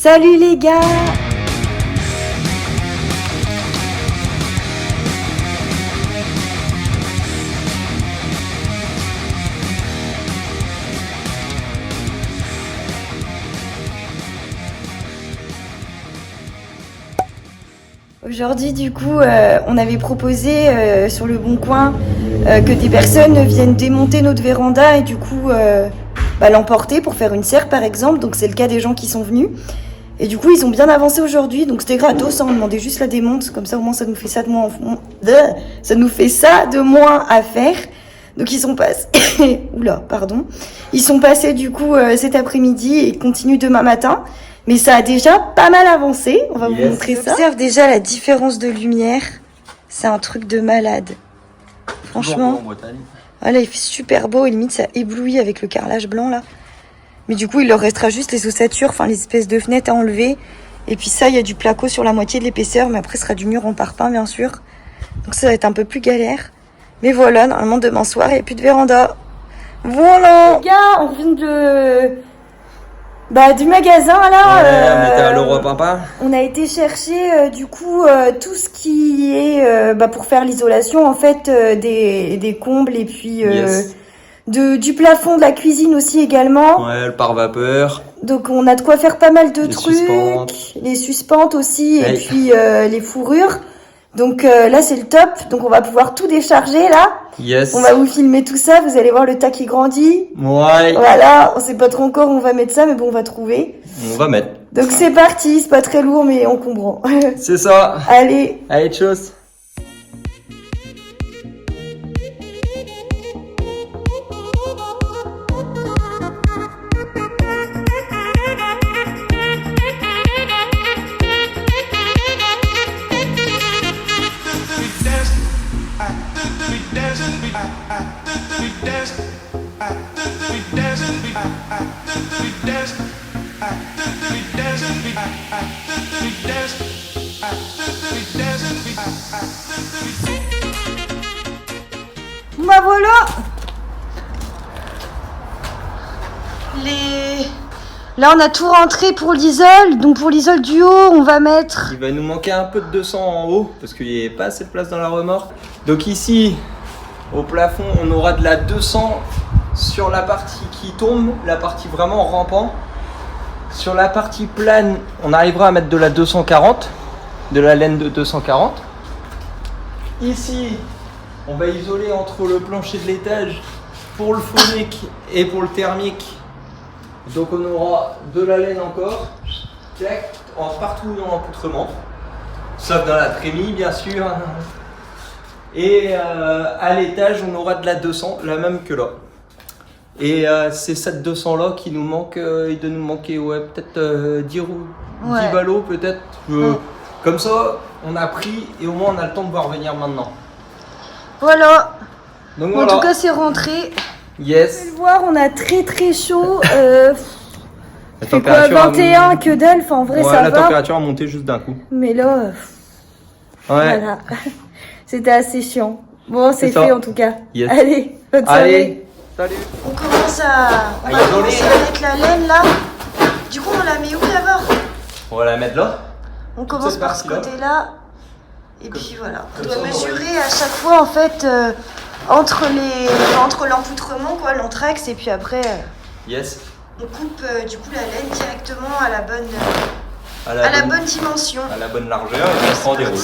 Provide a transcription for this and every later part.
Salut les gars! Aujourd'hui, du coup, on avait proposé sur le Bon Coin que des personnes viennent démonter notre véranda et du coup l'emporter pour faire une serre par exemple. Donc c'est le cas des gens qui sont venus. Et du coup, ils ont bien avancé aujourd'hui. Donc c'était gratos, hein, on demandait juste la démonte. Comme ça, au moins, ça nous fait ça de moins, ça nous fait ça de moins à faire. Donc ils sont passés, oula, pardon. Ils sont passés du coup cet après-midi et continuent demain matin. Mais ça a déjà pas mal avancé. On va vous montrer ça. Observe déjà la différence de lumière. C'est un truc de malade. Franchement. Voilà, il fait super beau et limite ça éblouit avec le carrelage blanc là. Mais du coup, il leur restera juste les ossatures, enfin les espèces de fenêtres à enlever. Et puis ça, il y a du placo sur la moitié de l'épaisseur, mais après, ce sera du mur en parpaing, bien sûr. Donc ça va être un peu plus galère. Mais voilà, normalement, demain soir, il n'y a plus de véranda. Voilà. Les gars, on revient du magasin, là. Ouais, on était à Leroy Papa. On a été chercher, du coup, tout ce qui est pour faire l'isolation, en fait, des combles et puis... Yes. Du plafond de la cuisine aussi également. Ouais, le pare-vapeur. Donc on a de quoi faire pas mal de trucs. Suspentes. Les suspentes aussi Ouais. et puis les fourrures. Donc là c'est le top. Donc on va pouvoir tout décharger là. Yes. On va vous filmer tout ça. Vous allez voir le tas qui grandit. Ouais. Voilà, on sait pas trop encore où on va mettre ça mais bon on va trouver. On va mettre. Donc c'est parti, c'est pas très lourd mais encombrant. C'est ça. Allez. Allez, tchuss. Bah voilà. Là on a tout rentré pour l'isole. Donc pour l'isole du haut on va mettre... Il va nous manquer un peu de 200 en haut parce qu'il n'y a pas assez de place dans la remorque. Donc ici, au plafond, on aura de la 200 sur la partie qui tombe, la partie vraiment rampant. Sur la partie plane, on arrivera à mettre de la 240, de la laine de 240. Ici, on va isoler entre le plancher de l'étage pour le phonique et pour le thermique. Donc on aura de la laine encore, tac, partout dans l'empoutrement, sauf dans la trémie bien sûr. Et à l'étage on aura de la 200, la même que là. Et c'est cette 200 là qui nous manque, il doit nous manquer peut-être 10 ballots peut-être. Comme ça on a pris et au moins on a le temps de voir venir maintenant. Voilà. Donc En tout cas c'est rentré. Yes. Vous pouvez le voir, on a très très chaud. La fait quoi, 21 que dalle, enfin en vrai ça la va. température a monté juste d'un coup. Mais là, voilà. C'était assez chiant. Bon, c'est fait en tout cas. Yes. Allez, bonne soirée. Allez, salut. On commence à mettre la laine là. Du coup, on la met où d'abord? On va la mettre là. On commence par ce partie-là. côté-là. Et puis voilà. On doit ça, on mesurer à chaque fois en fait entre l'empoutrement, quoi, l'entraxe, et puis après Yes. on coupe du coup la laine directement à la bonne dimension. À la bonne largeur et on prend des rouleaux.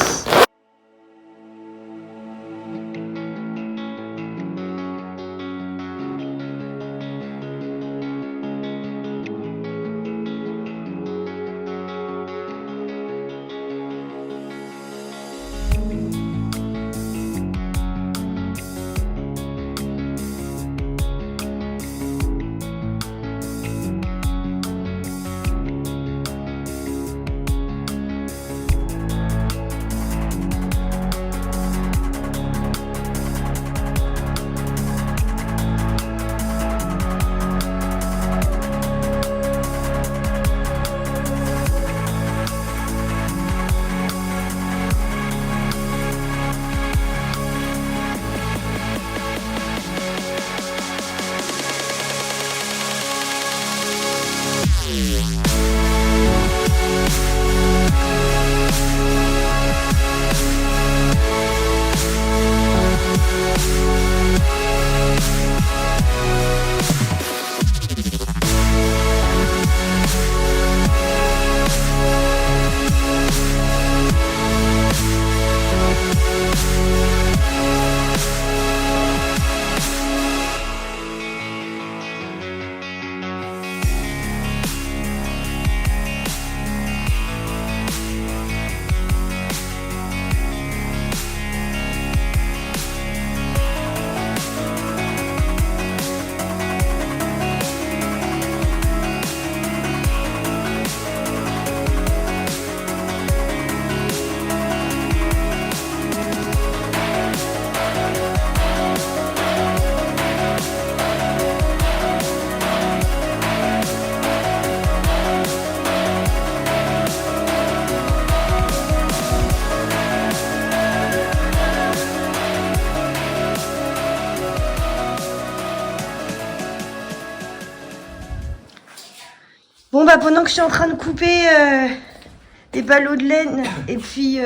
bah pendant que je suis en train de couper des ballots de laine, et puis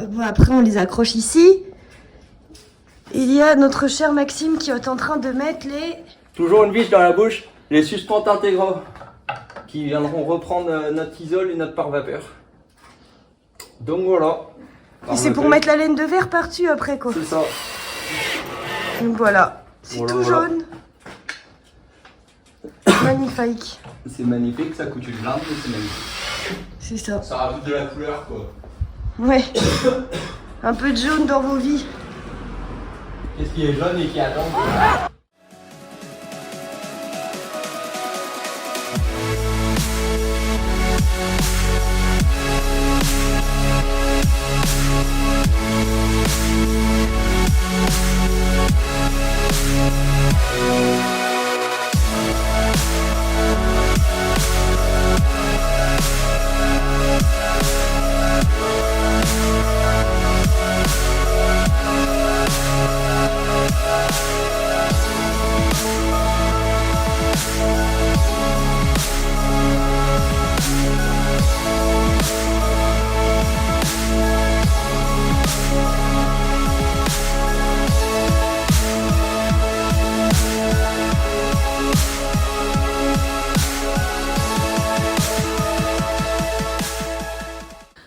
bon, après on les accroche ici, il y a notre cher Maxime qui est en train de mettre les... Toujours une vis dans la bouche, les suspentes intégraux qui viendront reprendre notre isole et notre pare-vapeur. Donc voilà. Et c'est pour mettre la laine de verre par-dessus après quoi. C'est ça. Donc voilà, c'est Voilà, tout voilà. jaune. Magnifique. C'est magnifique, ça coûte une blinde, mais c'est magnifique. C'est ça. Ça rajoute de la couleur quoi. Ouais. Un peu de jaune dans vos vies. Qu'est-ce qui est jaune et qui attend?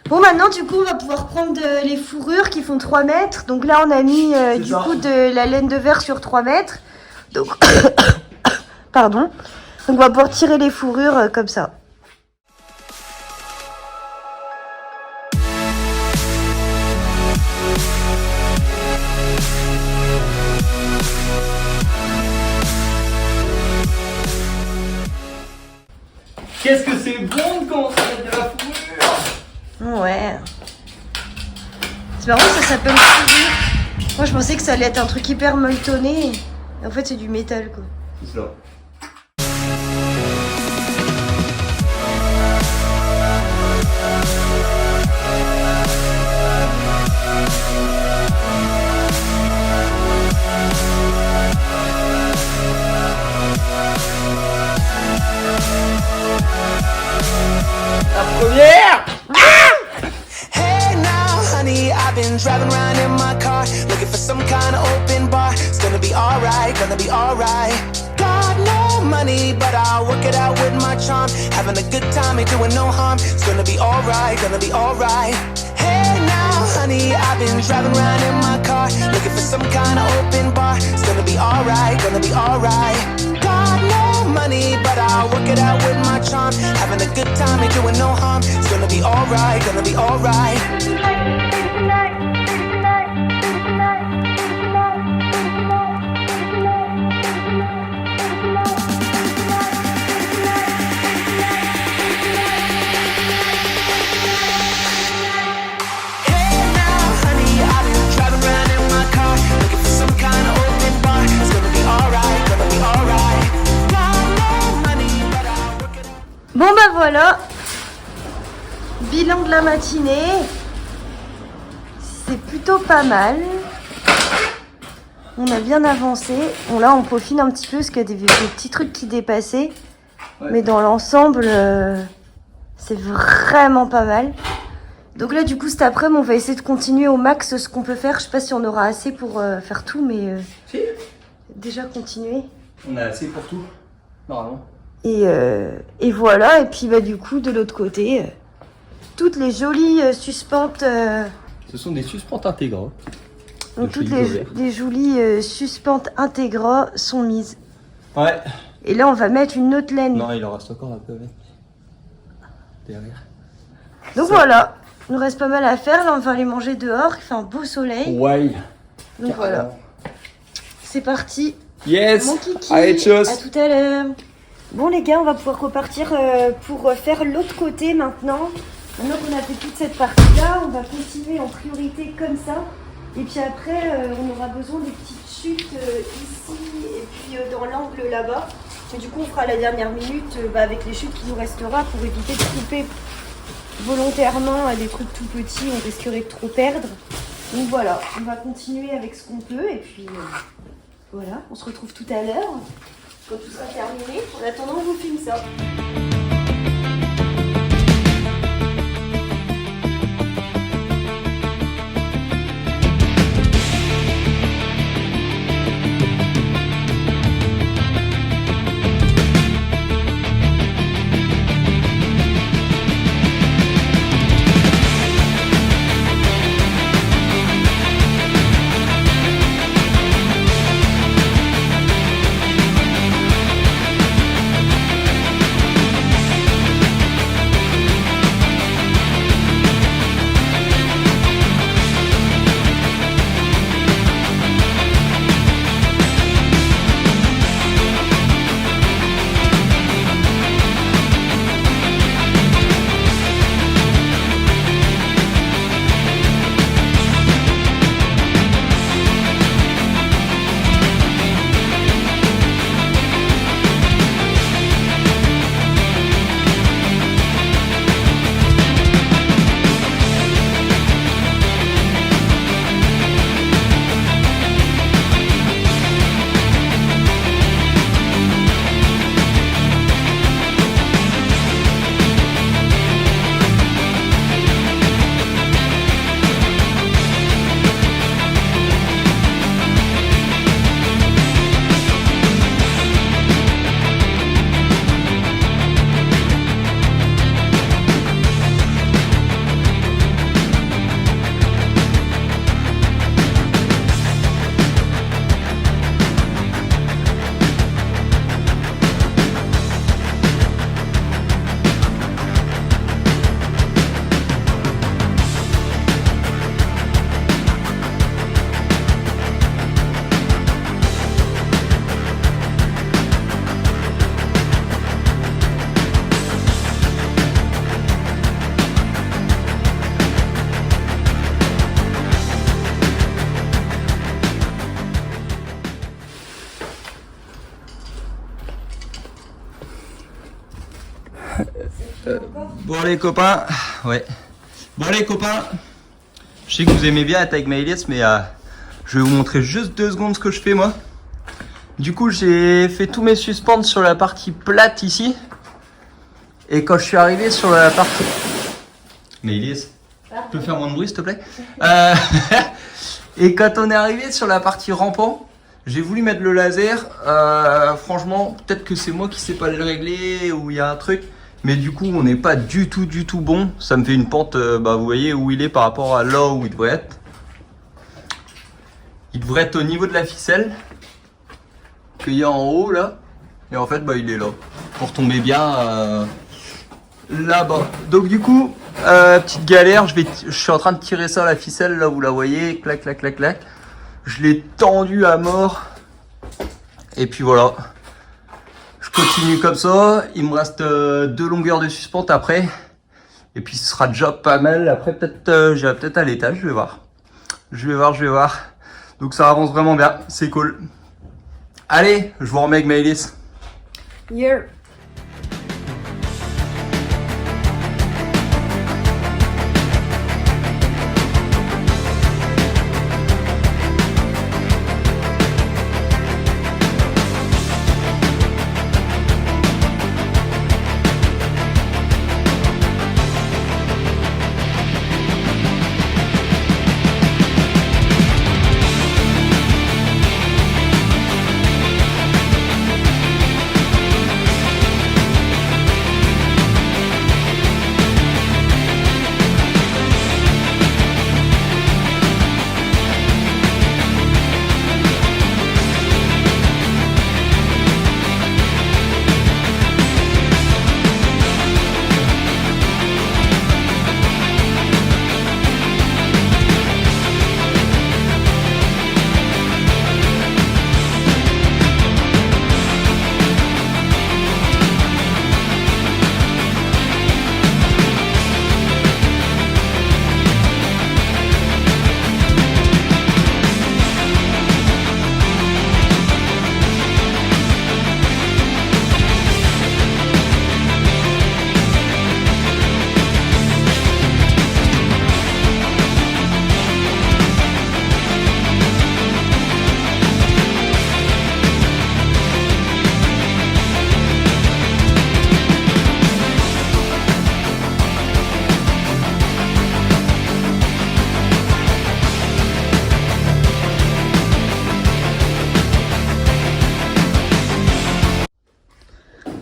Bon, maintenant, du coup, on va pouvoir prendre les fourrures qui font 3 mètres. Donc là, on a mis du coup de la laine de verre sur 3 mètres. Donc, pardon. Donc, on va pouvoir tirer les fourrures comme ça. Qu'est-ce que c'est bon de commencer à mettre de la fourrure! Ouais. C'est marrant, ça s'appelle fourrure. Moi, je pensais que ça allait être un truc hyper molletonné. Et en fait, c'est du métal, quoi. C'est ça. La première! Hey now, honey, I've been driving around in my car, looking for some kind of open bar. It's gonna be alright, gonna be alright. Got no money, but I'll work it out with my charm. Having a good time, ain't doing no harm. It's gonna be alright, gonna be alright. Hey now, honey, I've been driving around in my car, looking for some kind of open bar. It's gonna be alright, gonna be alright. Got no money, but I'll work it out with my charm. Having a good time, ain't doing no harm. It's gonna be alright, gonna be alright. Hey now, honey, I've been driving around in my car, looking for some kind of open bar. It's gonna be alright, gonna be alright. Got no money, but I'll work it out. Bon, bah voilà. Bilan de la matinée. C'est plutôt pas mal. On a bien avancé. Bon, là, on peaufine un petit peu parce qu'il y a des petits trucs qui dépassaient. Ouais. Mais dans l'ensemble, c'est vraiment pas mal. Donc là, du coup, cet après-midi, on va essayer de continuer au max ce qu'on peut faire. Je sais pas si on aura assez pour faire tout, mais Si. déjà continuer. On a assez pour tout, normalement. Et voilà. Et puis, bah, du coup, de l'autre côté, toutes les jolies suspentes... Ce sont des suspentes intégrales. Donc De toutes chez Isover. les jolies suspentes intégrales sont mises. Ouais. Et là, on va mettre une autre laine. Non, il en reste encore un peu avec. Derrière. Donc voilà, il nous reste pas mal à faire. Là, on va aller manger dehors. Il fait un beau soleil. Ouais. Donc voilà, c'est parti. Yes. Mon kiki, Allez, tchuss. à tout à l'heure. Bon les gars, on va pouvoir repartir pour faire l'autre côté maintenant. Maintenant qu'on a fait toute cette partie-là, on va continuer en priorité comme ça. Et puis après, on aura besoin des petites chutes ici et puis dans l'angle là-bas. Et du coup, on fera la dernière minute avec les chutes qui nous restera pour éviter de couper volontairement à des trucs tout petits. On risquerait de trop perdre. Donc voilà, on va continuer avec ce qu'on peut. Et puis voilà, on se retrouve tout à l'heure quand tout sera terminé. En attendant, on vous filme ça. Bon les copains, ouais. Bon les copains, je sais que vous aimez bien être avec Maëlys, mais je vais vous montrer juste 2 secondes ce que je fais moi. Du coup j'ai fait tous mes suspentes sur la partie plate ici. Et quand je suis arrivé sur la partie... Maëlys, tu peux faire moins de bruit s'il te plaît Et quand on est arrivé sur la partie rampant, j'ai voulu mettre le laser. Franchement, peut-être que c'est moi qui sais pas le régler ou il y a un truc. Mais du coup, on n'est pas du tout bon. Ça me fait une pente, vous voyez où il est par rapport à là où il devrait être. Il devrait être au niveau de la ficelle qu'il y a en haut là. Et en fait, il est là. Pour tomber bien là-bas. Donc du coup, petite galère. Je suis en train de tirer ça à la ficelle là, vous la voyez. Clac, clac, clac, clac. Je l'ai tendu à mort. Et puis voilà. Je continue comme ça. Il me reste 2 longueurs de suspente après. Et puis ce sera déjà pas mal. Après peut-être j'irai peut-être à l'étage. Je vais voir. Je vais voir. Donc ça avance vraiment bien. C'est cool. Allez, je vous remets avec Maëlys. Yeah.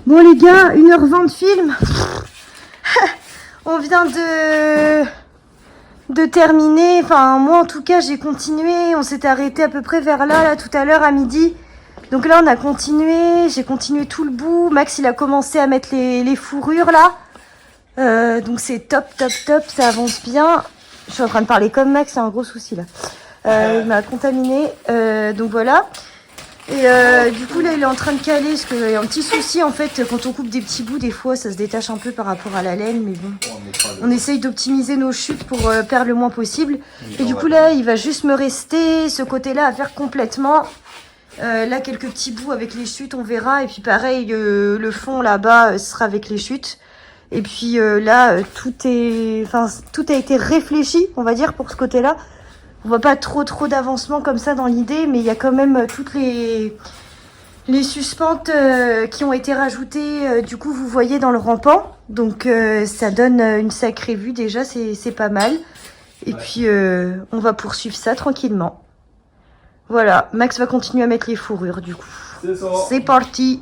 Bon les gars, 1h20 de film. On vient de terminer. Enfin moi en tout cas j'ai continué. On s'est arrêté à peu près vers là tout à l'heure à midi. Donc là on a continué. J'ai continué tout le bout. Max il a commencé à mettre les fourrures là. Donc c'est top. Ça avance bien. Je suis en train de parler comme Max, c'est un gros souci là. Il m'a contaminé. Donc voilà. Et du coup là il est en train de caler parce qu'il y a un petit souci en fait quand on coupe des petits bouts des fois ça se détache un peu par rapport à la laine mais bon on essaye d'optimiser nos chutes pour perdre le moins possible et du coup là il va juste me rester ce côté là à faire complètement là quelques petits bouts avec les chutes on verra et puis pareil le fond là-bas sera avec les chutes et puis là tout a été réfléchi on va dire pour ce côté là. On voit pas trop d'avancement comme ça dans l'idée, mais il y a quand même toutes les suspentes qui ont été rajoutées. Du coup, vous voyez dans le rampant. Donc, ça donne une sacrée vue déjà, c'est pas mal. Et puis, on va poursuivre ça tranquillement. Voilà, Max va continuer à mettre les fourrures du coup. C'est parti.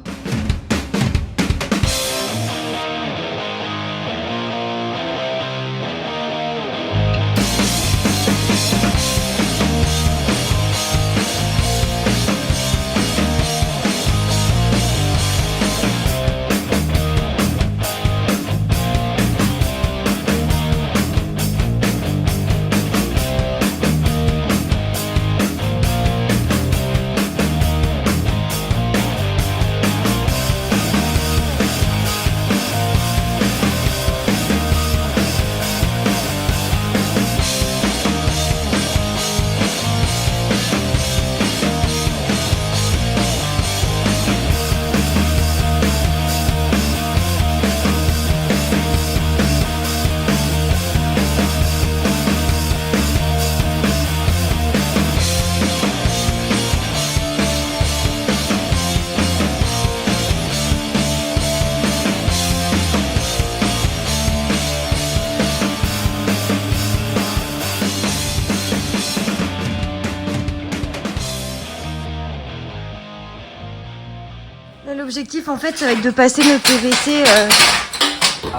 l'objectif en fait ça va être de passer notre PVC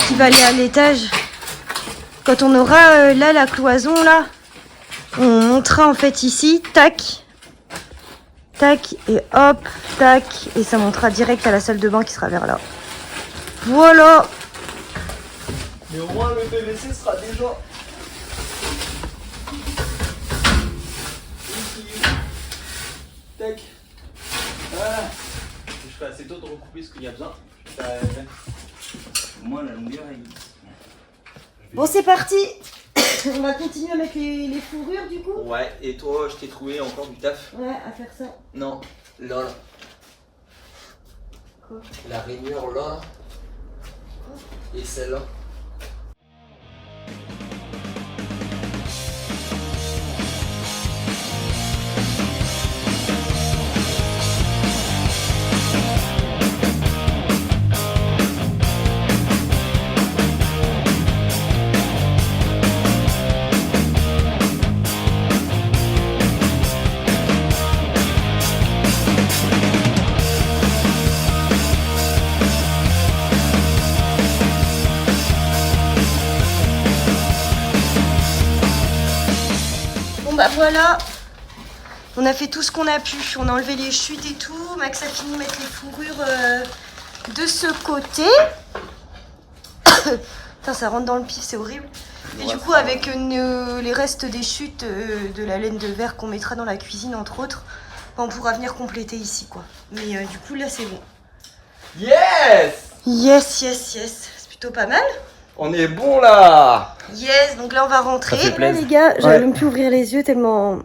qui va aller à l'étage. Quand on aura là la cloison là, on montera en fait ici, tac, tac et hop, tac, et ça montera direct à la salle de bain qui sera vers là. Voilà. Mais au moins le PVC sera déjà... Tac. Voilà. Je ferai assez tôt de recouper ce qu'il y a besoin. Au moins la longueur est... Bon c'est parti. On va continuer à mettre les fourrures du coup. Ouais, et toi je t'ai trouvé encore du taf. Ouais, à faire ça. Non, là. Quoi? La rainure là. Et celle-là. Bah voilà, on a fait tout ce qu'on a pu, on a enlevé les chutes et tout, Max a fini de mettre les fourrures de ce côté. Putain ça rentre dans le pif, c'est horrible. Et du coup avec les restes des chutes de la laine de verre qu'on mettra dans la cuisine entre autres, on pourra venir compléter ici quoi. Mais du coup là c'est bon. Yes! Yes, yes, yes, c'est plutôt pas mal. On est bon là! Yes, donc là on va rentrer. Ça fait plaisir. Là, les gars, j'arrive Ouais. même plus à ouvrir les yeux tellement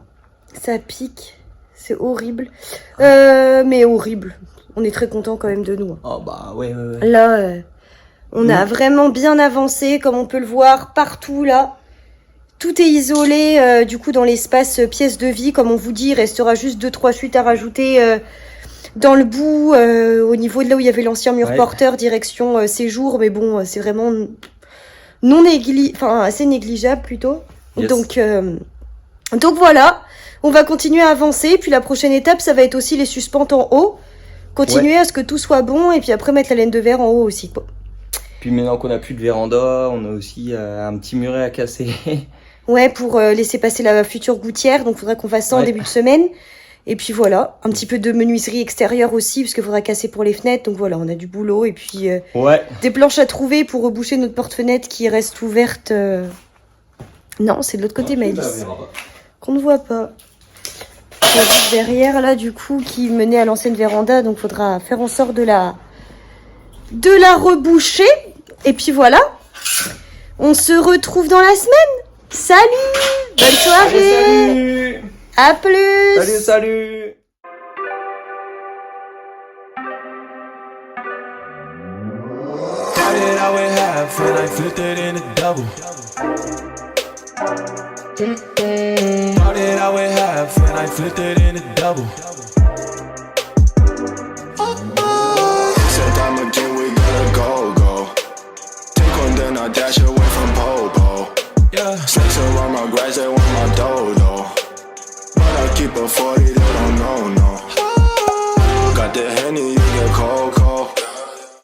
ça pique. C'est horrible. Mais horrible. On est très content quand même de nous. Oh bah ouais. Là, on a vraiment bien avancé, comme on peut le voir partout là. Tout est isolé, du coup dans l'espace pièce de vie, comme on vous dit, il restera juste 2-3 chutes à rajouter dans le bout, au niveau de là où il y avait l'ancien mur porteur, direction séjour, mais bon, c'est vraiment assez négligeable plutôt. Yes. Donc voilà, on va continuer à avancer, puis la prochaine étape, ça va être aussi les suspentes en haut. Continuer à ce que tout soit bon, et puis après mettre la laine de verre en haut aussi, quoi. Puis maintenant qu'on a plus de véranda, on a aussi un petit muret à casser. Ouais, pour laisser passer la future gouttière, donc faudra qu'on fasse ça en début de semaine. Et puis voilà, un petit peu de menuiserie extérieure aussi, parce qu'il faudra casser pour les fenêtres. Donc voilà, on a du boulot. Et puis des planches à trouver pour reboucher notre porte-fenêtre qui reste ouverte. Non, c'est de l'autre côté, Maëlys. Qu'on ne voit pas. Il y a juste derrière, là, du coup, qui menait à l'ancienne véranda. Donc faudra faire en sorte de la reboucher. Et puis voilà, on se retrouve dans la semaine. Salut! Bonne soirée! Allez, salut! À plus! Salut, salut! Started out with half and I flipped it in a double. Started out with half and I flipped it in a double. Said I'm a G, we gotta go. Take one, then I dash away from Popo. Yeah. Snakes around my grass, they want my dough. But I keep a 40